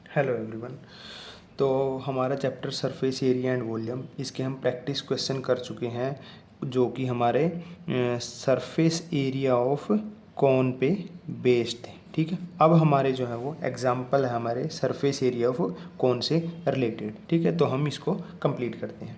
Hello everyone. तो हमारा chapter surface area and volume, इसके हम प्रैक्टिस क्वेश्चन कर चुके हैं जो कि हमारे सरफेस एरिया ऑफ कॉन पे बेस्ड थे। ठीक है, अब हमारे जो है वो एग्जाम्पल है हमारे सरफेस एरिया ऑफ कॉन से रिलेटेड। ठीक है, तो हम इसको कंप्लीट करते हैं।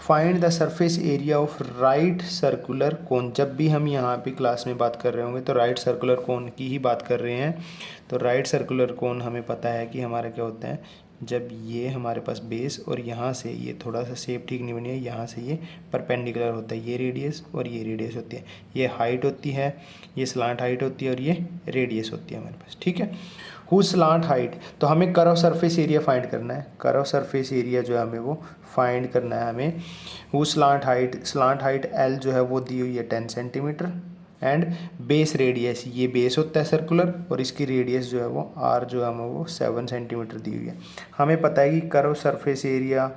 Find the surface area of right circular cone. जब भी हम यहाँ पे क्लास में बात कर रहे होंगे तो राइट सर्कुलर कोन की ही बात कर रहे हैं। तो राइट सर्कुलर कोन हमें पता है कि हमारा क्या होता है, जब ये हमारे पास बेस और यहाँ से ये थोड़ा सा शेप ठीक नहीं बनी है, यहाँ से ये परपेंडिकुलर होता है, ये रेडियस और ये रेडियस होती है, ये हाइट होती है, ये स्लांट हाइट होती है और ये रेडियस होती है हमारे पास। ठीक है, हु स्लांट हाइट, तो हमें कर्व सरफेस एरिया फाइंड करना है। कर्व सरफेस एरिया जो है हमें वो फाइंड करना है हमें। हु स्लांट हाइट एल जो है वो दी हुई है 10 सेंटीमीटर एंड बेस रेडियस, ये बेस होता है सर्कुलर और इसकी रेडियस जो है वो आर जो है हमें वो 7 सेंटीमीटर दी हुई है। हमें पता है कि curve surface area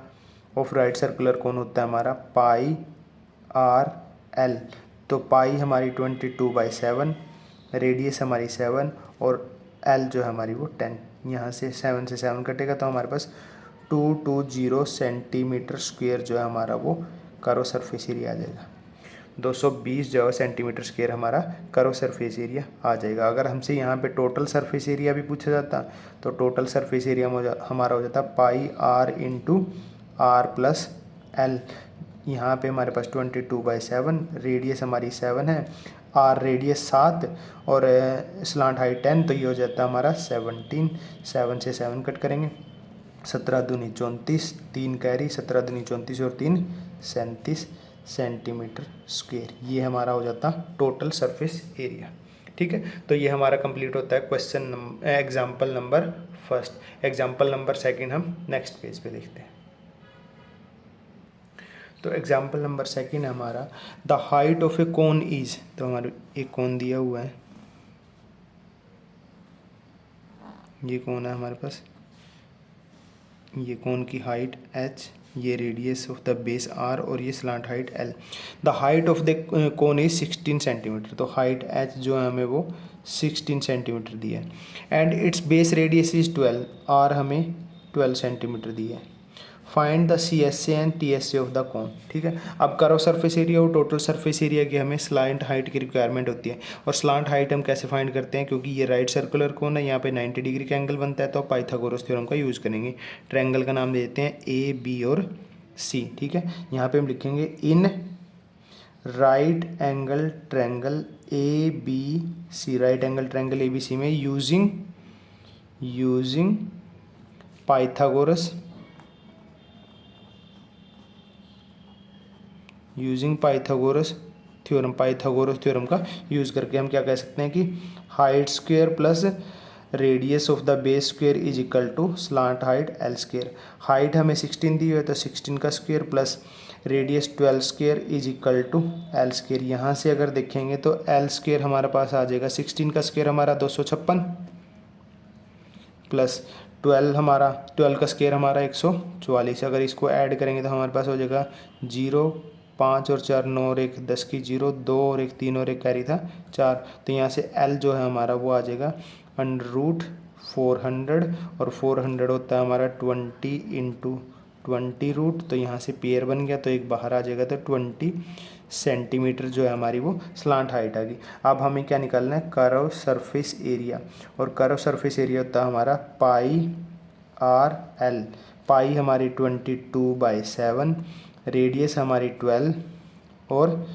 of right circular कौन होता है हमारा पाई आर एल। तो पाई हमारी 22/7, रेडियस हमारी 7 और एल जो है हमारी वो 10। यहाँ से 7 से 7 कटेगा तो हमारे पास 220 सेंटीमीटर स्क्वेयर जो है हमारा वो कर्व सरफेस एरिया आ जाएगा। 220 जो है सेंटीमीटर स्क्वायर हमारा कर्व सरफेस एरिया आ जाएगा। अगर हमसे यहाँ पे टोटल सरफेस एरिया भी पूछा जाता तो टोटल सरफेस एरिया हमारा हो जाता pi r into r plus l. यहाँ पे हमारे पास 22/7, रेडियस हमारी 7 है, आर रेडियस 7 और स्लांट हाइट 10, तो ये हो जाता है हमारा 17। 7 से 7 कट करेंगे, 17 दूनी 34, 3 कैरी, 17 दूनी 34 और 3 37 सेंटीमीटर स्क्वेयर। ये हमारा हो जाता टोटल सरफेस एरिया। ठीक है, तो ये हमारा कंप्लीट होता है question example number first. Example number second हम नेक्स्ट पेज पे लिखते हैं। तो एग्जाम्पल नंबर सेकंड हमारा the height of A cone is, तो हमारे एक कोन दिया हुआ है, ये कोन है हमारे पास, ये कोन की हाइट h, ये radius of the base r और ये slant height l। The height of the cone is 16 centimetre, तो हाइट h जो है हमें वो 16 सेंटीमीटर दी है and its base radius is 12, r हमें 12 सेंटीमीटर दी है। Find the C S A and T S A of the cone. ठीक है, अब कर्व सरफेस एरिया और टोटल सरफेस एरिया की हमें स्लांट हाइट की रिक्वायरमेंट होती है। और स्लांट हाइट हम कैसे फाइंड करते हैं, क्योंकि ये राइट सर्कुलर कोन है, यहाँ पे 90 डिग्री का एंगल बनता है, तो पाइथागोरस थ्योरम का यूज़ करेंगे। ट्रायंगल का नाम देते हैं ए बी और सी। ठीक है, यहाँ पे हम लिखेंगे in right angle triangle A B C, right angle triangle A B C में यूजिंग पाइथागोरस पाइथागोरस थ्योरम का यूज़ करके हम क्या कह सकते हैं कि height square plus radius of the base square is equal to slant height L square. Height हमें 16 दी हुई है तो 16 का square plus radius 12 square is equal to L square. यहाँ से अगर देखेंगे तो एल स्क्वेयर हमारे पास आ जाएगा, 16 का स्क्वेयर हमारा 256 प्लस 12 का स्क्वेयर हमारा 144। अगर इसको ऐड करेंगे तो हमारे पास हो जाएगा 0, 5 और 4 9 और 1 10 की 0, 2 और 1 3 और 1 कैरी था 4। तो यहाँ से L जो है हमारा वो आ जाएगा √400 और 400 होता है हमारा 20 इंटू 20 रूट, तो यहाँ से पेयर बन गया तो एक बाहर आ जाएगा, तो 20 सेंटीमीटर जो है हमारी वो स्लांट हाइट आ गई। अब हमें क्या निकालना है, कर्व सरफेस एरिया, और कर्व सरफेस एरिया होता है हमारा पाई आर एल। पाई हमारी 22/7, रेडियस हमारी 12 और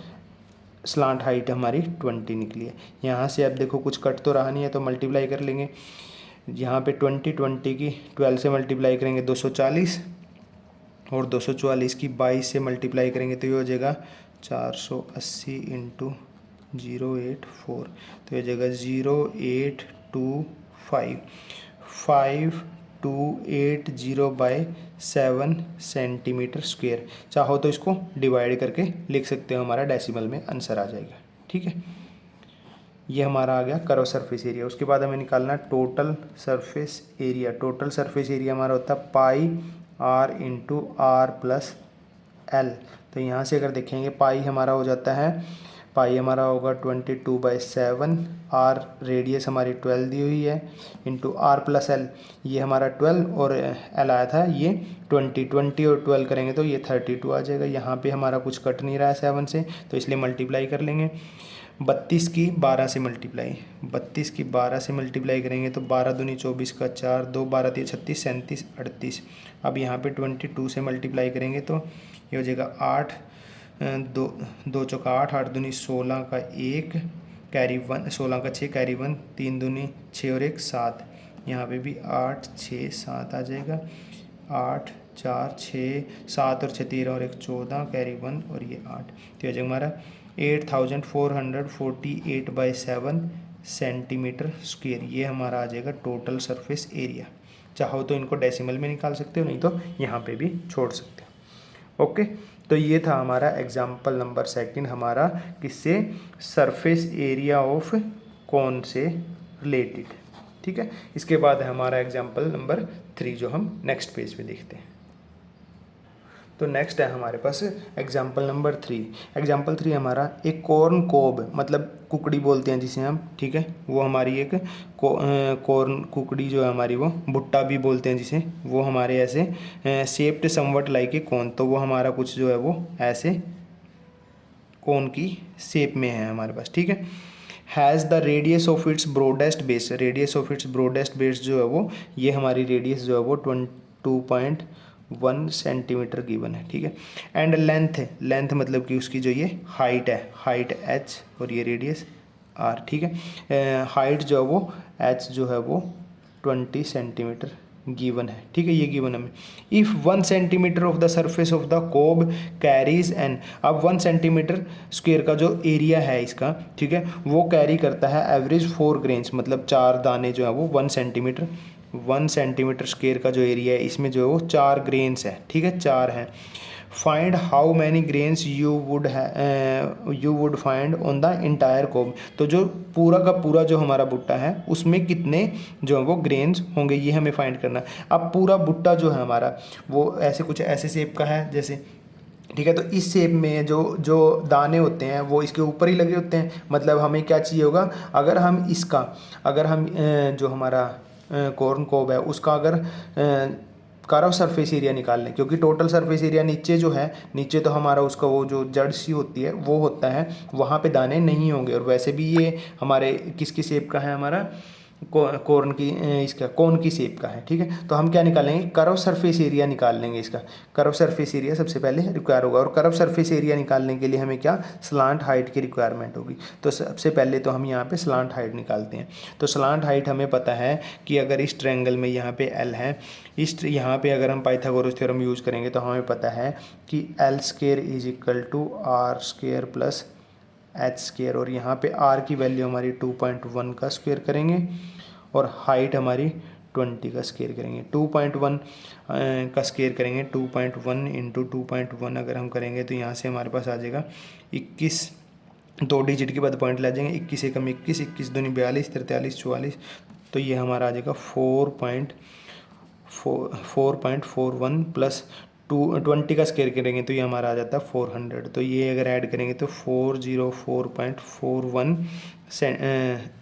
स्लांट हाइट हमारी 20 निकली है। यहाँ से अब देखो कुछ कट तो रहा नहीं है तो मल्टीप्लाई कर लेंगे। यहाँ पे 20 की 12 से मल्टीप्लाई करेंगे 240 और 244 की 22 से मल्टीप्लाई करेंगे तो ये हो जाएगा 480 इंटू 084, तो ये जगह 0825 सेंटीमीटर स्क्वेयर। चाहो तो इसको डिवाइड करके लिख सकते हो, हमारा डेसिमल में आंसर आ जाएगा। ठीक है, ये हमारा आ गया कर्व सरफेस एरिया। उसके बाद हमें निकालना total surface area. Total surface area हमारा होता है pi r into r plus l. तो यहाँ से अगर देखेंगे पाई हमारा हो जाता है पाई हमारा होगा 22/7, आर रेडियस हमारी 12 दी हुई है, इंटू आर प्लस एल, ये हमारा 12 और एल आया था ये 20 और 12 करेंगे तो ये 32 आ जाएगा। यहाँ पे हमारा कुछ कट नहीं रहा है 7 से, तो इसलिए मल्टीप्लाई कर लेंगे। 32 की 12 से मल्टीप्लाई, 32 की 12 से मल्टीप्लाई करेंगे तो 12 दूनी 24 का 4, 2 12 3 36 37 38। अब यहाँ पे 22 से मल्टीप्लाई करेंगे तो ये हो जाएगा 8, 2 चौका 8, 8 दूनी 16 का 1 कैरी 1, 16 का 6 कैरी 1, 3 दूनी 6 और 1 7, यहाँ पे भी 8 6 7 आ जाएगा। 8 4 6 7 और 6 13 और 1 14 कैरी 1 और ये 8, तो हो जाएगा हमारा 8448/7 सेंटीमीटर स्क्वायर। ये हमारा आ जाएगा टोटल सरफेस एरिया। चाहो तो इनको डेसिमल में निकाल सकते हो, नहीं तो यहाँ पे भी छोड़ सकते हो। ओके, तो ये था हमारा एग्जाम्पल नंबर 2 हमारा किससे, सरफेस एरिया ऑफ कौन से रिलेटेड। ठीक है, इसके बाद है हमारा एग्जाम्पल नंबर 3 जो हम नेक्स्ट पेज पे देखते हैं। तो नेक्स्ट है हमारे पास एग्जाम्पल नंबर 3। एग्जाम्पल 3 हमारा एक कॉर्न कोब, मतलब कुकड़ी बोलते हैं जिसे हम, ठीक है, वो हमारी एक कॉर्न कुकड़ी जो है हमारी, वो भुट्टा भी बोलते हैं जिसे, वो हमारे ऐसे shaped somewhat like a corn, तो वो हमारा कुछ जो है वो ऐसे कॉर्न की शेप में है हमारे पास। ठीक है, has the radius of its broadest base, radius of its broadest base जो है वो, ये हमारी रेडियस जो है वो 22.1 सेंटीमीटर गिवन है। ठीक है, एंड लेंथ, लेंथ मतलब कि उसकी जो ये हाइट है, हाइट h और ये रेडियस r। ठीक है, हाइट जो है वो h जो है वो 20 सेंटीमीटर गिवन है। ठीक है, ये गिवन हमें। If 1 centimetre of the surface of the cob carries n, अब 1 सेंटीमीटर स्क्वायर का जो एरिया है इसका, ठीक है, वो कैरी करता है एवरेज 4 ग्रेन्स, मतलब 4 दाने जो है वो 1 सेंटीमीटर, 1 सेंटीमीटर स्क्वायर का जो एरिया है इसमें जो है वो 4 ग्रेन्स है। ठीक है, 4 हैं। Find how many grains you would find on the entire cob, तो जो पूरा का पूरा जो हमारा भुट्टा है उसमें कितने जो है वो ग्रेन्स होंगे, ये हमें फाइंड करना है। अब पूरा भुट्टा जो है हमारा वो ऐसे कुछ ऐसे शेप का है जैसे, ठीक है, तो इस शेप में जो जो दाने होते हैं वो इसके ऊपर ही लगे होते हैं। मतलब हमें क्या चाहिए होगा, अगर हम इसका, अगर हम जो हमारा कॉर्न कोब है उसका अगर कर्व सरफेस एरिया निकाल लें, क्योंकि टोटल सरफेस एरिया नीचे जो है, नीचे तो हमारा उसका वो जो जड़ सी होती है वो होता है, वहाँ पे दाने नहीं होंगे। और वैसे भी ये हमारे किसकी शेप का है, हमारा कॉर्न की, इसका कोन की शेप का है। ठीक है, तो हम क्या निकालेंगे, कर्व सरफेस एरिया निकाल लेंगे इसका। कर्व सरफेस एरिया सबसे पहले रिक्वायर होगा, और कर्व सरफेस एरिया निकालने के लिए हमें क्या, स्लांट हाइट की रिक्वायरमेंट होगी। तो सबसे पहले तो हम यहाँ पे स्लांट हाइट निकालते हैं। तो स्लांट हाइट हमें पता है कि अगर इस ट्रायंगल में यहाँ पे एल है, इस यहाँ पे अगर हम पाइथागोरस थ्योरम यूज़ करेंगे तो हमें पता है कि L square is equal to R square plus H square, और यहाँ पे r की वैल्यू हमारी 2.1 का स्क्वायर करेंगे और हाइट हमारी 20 का स्क्वायर करेंगे। 2.1 का स्क्वायर करेंगे, 2.1 इंटू 2.1 अगर हम करेंगे तो यहाँ से हमारे पास आ जाएगा 21, 2 डिजिट के बाद पॉइंट ले जाएंगे, 21 एकम 21, 21 दूनी 42, 43 44, तो ये हमारा आ जाएगा 4.41 प्लस 20 का स्क्वायर करेंगे तो ये हमारा आ जाता है 400। तो ये अगर ऐड करेंगे तो 404.41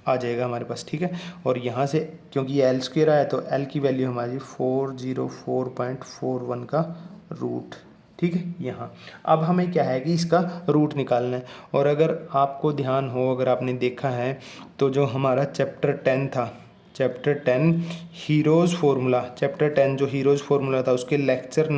आ जाएगा हमारे पास। ठीक है, और यहाँ से क्योंकि ये एल स्क्वायर आया तो एल की वैल्यू हमारी 404.41 का रूट। ठीक है, यहाँ अब हमें क्या है कि इसका रूट निकालना है। और अगर आपको ध्यान हो, अगर आपने देखा है तो जो हमारा चैप्टर 10 था, चैप्टर 10 हीरोज़ फार्मूला, चैप्टर 10 जो हीरोज़ फार्मूला था उसके लेक्चर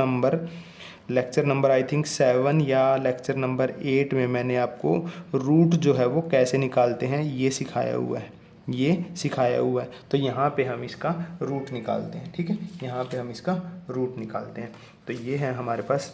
नंबर आई थिंक 7 या लेक्चर नंबर 8 में मैंने आपको रूट जो है वो कैसे निकालते हैं ये सिखाया हुआ है, ये सिखाया हुआ है। तो यहाँ पे हम इसका रूट निकालते हैं। ठीक है, यहाँ पे हम इसका रूट निकालते हैं। तो ये है हमारे पास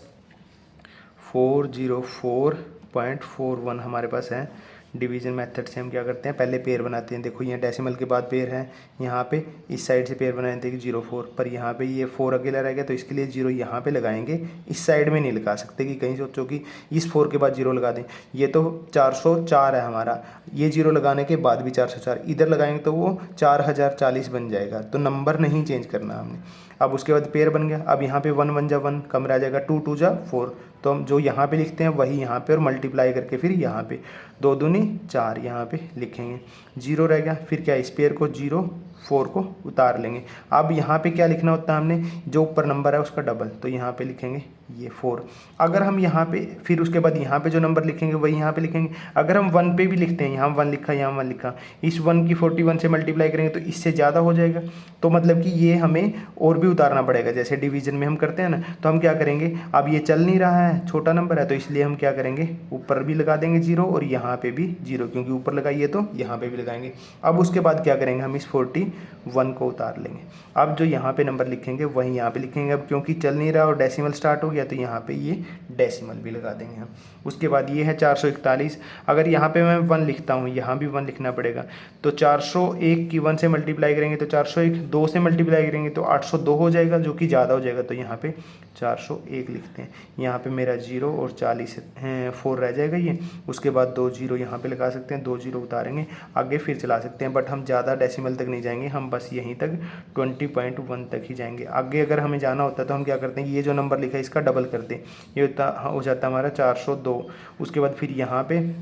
404.41 हमारे पास है। डिवीज़न मेथड से हम क्या करते हैं, पहले पेयर बनाते हैं। देखो यहाँ डेसिमल के बाद पेयर है, यहाँ पे इस साइड से पेयर बनाए थे कि 0 4, पर यहाँ पे ये 4 अकेला रह गया तो इसके लिए 0 यहाँ पे लगाएंगे, इस साइड में नहीं लगा सकते कि कहीं सोचो कि इस 4 के बाद 0 लगा दें। ये तो 404 है हमारा, ये 0 लगाने के बाद भी 404, इधर लगाएंगे तो वो 4040 बन जाएगा। तो नंबर नहीं चेंज करना हमने। अब उसके बाद पेयर बन गया, अब यहाँ पे 1 1 जा 1 कम रह जाएगा, 2 2 जा 4, तो हम जो यहाँ पे लिखते हैं वही यहाँ पे और मल्टीप्लाई करके फिर यहाँ पे 2 दूनी 4 यहाँ पे लिखेंगे, 0 रह गया, फिर क्या स्पेयर को 0 4 को उतार लेंगे। अब यहाँ पे क्या लिखना होता है हमने, जो ऊपर नंबर है उसका डबल, तो यहाँ पे लिखेंगे ये 4। अगर हम यहाँ पे फिर उसके बाद यहाँ पे जो नंबर लिखेंगे वही यहाँ पे लिखेंगे। अगर हम 1 पे भी लिखते हैं, यहाँ 1 लिखा यहाँ 1 लिखा, इस 1 की 41 से मल्टीप्लाई करेंगे तो इससे ज़्यादा हो जाएगा, तो मतलब कि ये हमें और भी उतारना पड़ेगा। जैसे डिवीजन में हम करते हैं ना, तो हम क्या करेंगे, अब ये चल नहीं रहा है, छोटा नंबर है, तो इसलिए हम क्या करेंगे, ऊपर भी लगा देंगे 0 और यहाँ पे भी 0, क्योंकि ऊपर लगाइए तो यहाँ पे भी लगाएंगे। अब उसके बाद क्या करेंगे, हम इस 41 को उतार लेंगे। अब जो यहाँ पे नंबर लिखेंगे वही यहाँ पे लिखेंगे। अब क्योंकि चल नहीं रहा और डेसिमल स्टार्ट हो गया तो यहाँ पे ये डेसिमल भी लगा देंगे हम। उसके बाद ये है 441। अगर यहाँ पे मैं 1 लिखता हूँ, यहाँ भी 1 लिखना पड़ेगा, तो 401 की 1 से मल्टीप्लाई करेंगे तो 401, 2 से मल्टीप्लाई करेंगे तो 802 हो जाएगा, जो कि ज़्यादा हो जाएगा, तो यहाँ पे 401 लिखते हैं। यहाँ पे मेरा 0 और 40 4 रह जाएगा ये। उसके बाद 2 0 यहाँ पे लगा सकते हैं, 2 0 उतारेंगे, आगे फिर चला सकते हैं, बट हम ज़्यादा डेसिमल तक नहीं जाएंगे, हम बस यहीं तक 20.1 तक ही जाएंगे। आगे अगर हमें जाना होता है तो हम क्या करते हैं, ये जो नंबर लिखा है इसका डबल करते हैं, ये हो जाता है हमारा 402। उसके बाद फिर यहाँ पे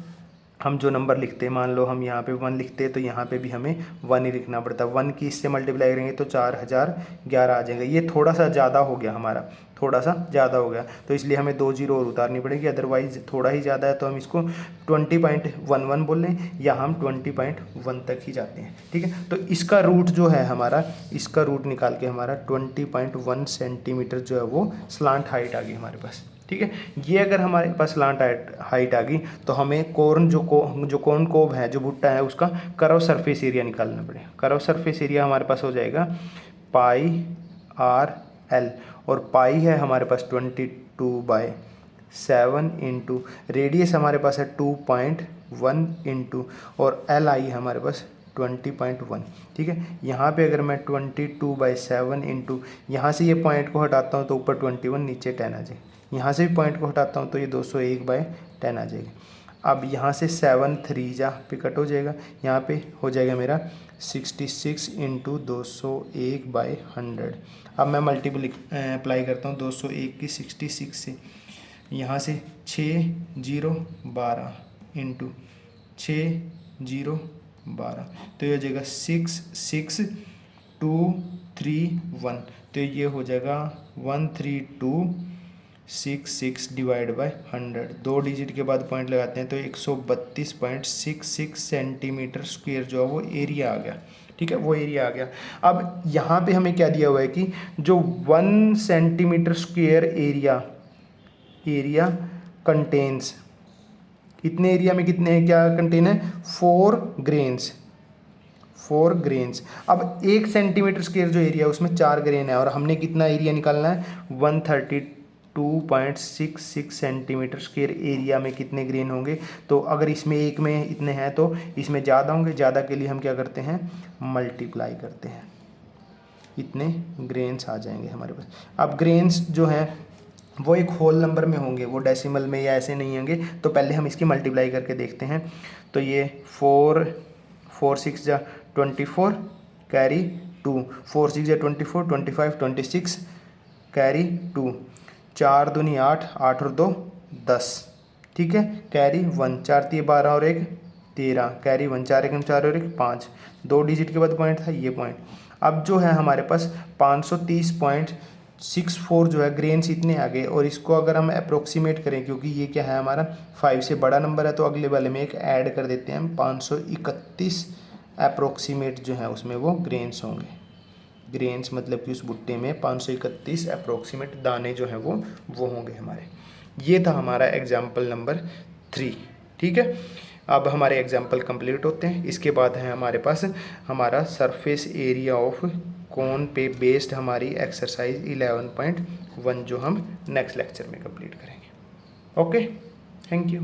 हम जो नंबर लिखते हैं, मान लो हम यहाँ पे 1 लिखते हैं तो यहाँ पे भी हमें 1 ही लिखना पड़ता है। 1 की इससे मल्टीप्लाई करेंगे तो 4011 आ जाएगा। ये थोड़ा सा ज़्यादा हो गया हमारा, थोड़ा सा ज़्यादा हो गया, तो इसलिए हमें 2 0 और उतारनी पड़ेगी, अदरवाइज़ थोड़ा ही ज़्यादा है तो हम इसको 20.11 बोल लें, या हम 20.1 तक ही जाते हैं। ठीक है, तो इसका रूट जो है हमारा, इसका रूट निकाल के हमारा 20.1 सेंटीमीटर जो है वो स्लांट हाइट आ गई हमारे पास। ठीक है, ये अगर हमारे पास स्लांट हाइट आ गई तो हमें कोर्न जो कोर्न कोब है, जो भुट्टा है, उसका कर्व सरफेस एरिया निकालना पड़ेगा। कर्व सरफेस एरिया हमारे पास हो जाएगा पाई आर एल, और पाई है हमारे पास 22/7 इंटू रेडियस हमारे पास है 2.1 इंटू, और एल आई है हमारे पास 20.1। ठीक है, यहाँ पे अगर मैं 22/7 इंटू, यहाँ से ये पॉइंट को हटाता हूँ तो ऊपर 21 नीचे 10 आ जाए, यहाँ से भी पॉइंट को हटाता हूँ तो ये 201/10 आ जाएगा। अब यहाँ से 7 3 जा पे कट हो जाएगा, यहाँ पे हो जाएगा मेरा 66 इंटू 201/100। अब मैं मल्टीपल अप्लाई करता हूँ 201 की 66 से, यहाँ से 6 0 12 इंटू 6 0 12, तो ये हो जाएगा 66231, तो ये हो जाएगा 13266 डिवाइड बाय 100। 2 डिजिट के बाद पॉइंट लगाते हैं तो 132.66 सेंटीमीटर स्क्वायर जो है वो एरिया आ गया। ठीक है, वो एरिया आ गया। अब यहाँ पे हमें क्या दिया हुआ है कि जो 1 सेंटीमीटर स्क्वायर एरिया कंटेन्स, इतने एरिया में कितने क्या कंटेन है, 4 ग्रेन्स। अब 1 सेंटीमीटर स्क्वायर जो एरिया है उसमें 4 ग्रेन है, और हमने कितना एरिया निकालना है, 132.66 सेंटीमीटर स्क्वायर एरिया में कितने ग्रेन होंगे। तो अगर इसमें एक में इतने हैं तो इसमें ज़्यादा होंगे, ज़्यादा के लिए हम क्या करते हैं, मल्टीप्लाई करते हैं, इतने ग्रेन्स आ जाएंगे हमारे पास। अब ग्रेन्स जो हैं वो एक होल नंबर में होंगे, वो डेसिमल में या ऐसे नहीं होंगे, तो पहले हम इसकी मल्टीप्लाई करके देखते हैं। तो ये 4 6 जा 24 कैरी 2, 4 6 जा 24, 25 26 कैरी 2, 4 दूनी 8, 8 और 2 10। ठीक है, कैरी 1, 4 3 12 और 1 13, कैरी 1, 4 1 4 और 1 5, 2 डिजिट के बाद पॉइंट था ये पॉइंट। अब जो है हमारे पास 530.64 जो है ग्रेन्स इतने आ गए, और इसको अगर हम अप्रोक्सीमेट करें, क्योंकि ये क्या है हमारा 5 से बड़ा नंबर है, तो अगले वाले में एक ऐड कर देते हैं हम, 531 अप्रोक्सीमेट जो है उसमें वो ग्रेन्स होंगे। ग्रेन्स मतलब कि उस भुट्टे में 531 अप्रोक्सीमेट दाने जो हैं वो होंगे हमारे। ये था हमारा एग्जाम्पल नंबर 3। ठीक है, अब हमारे एग्जाम्पल कंप्लीट होते हैं। इसके बाद है हमारे पास हमारा सरफेस एरिया ऑफ कोन पे बेस्ड हमारी एक्सरसाइज 11.1 जो हम नेक्स्ट लेक्चर में कंप्लीट करेंगे। Okay, thank you.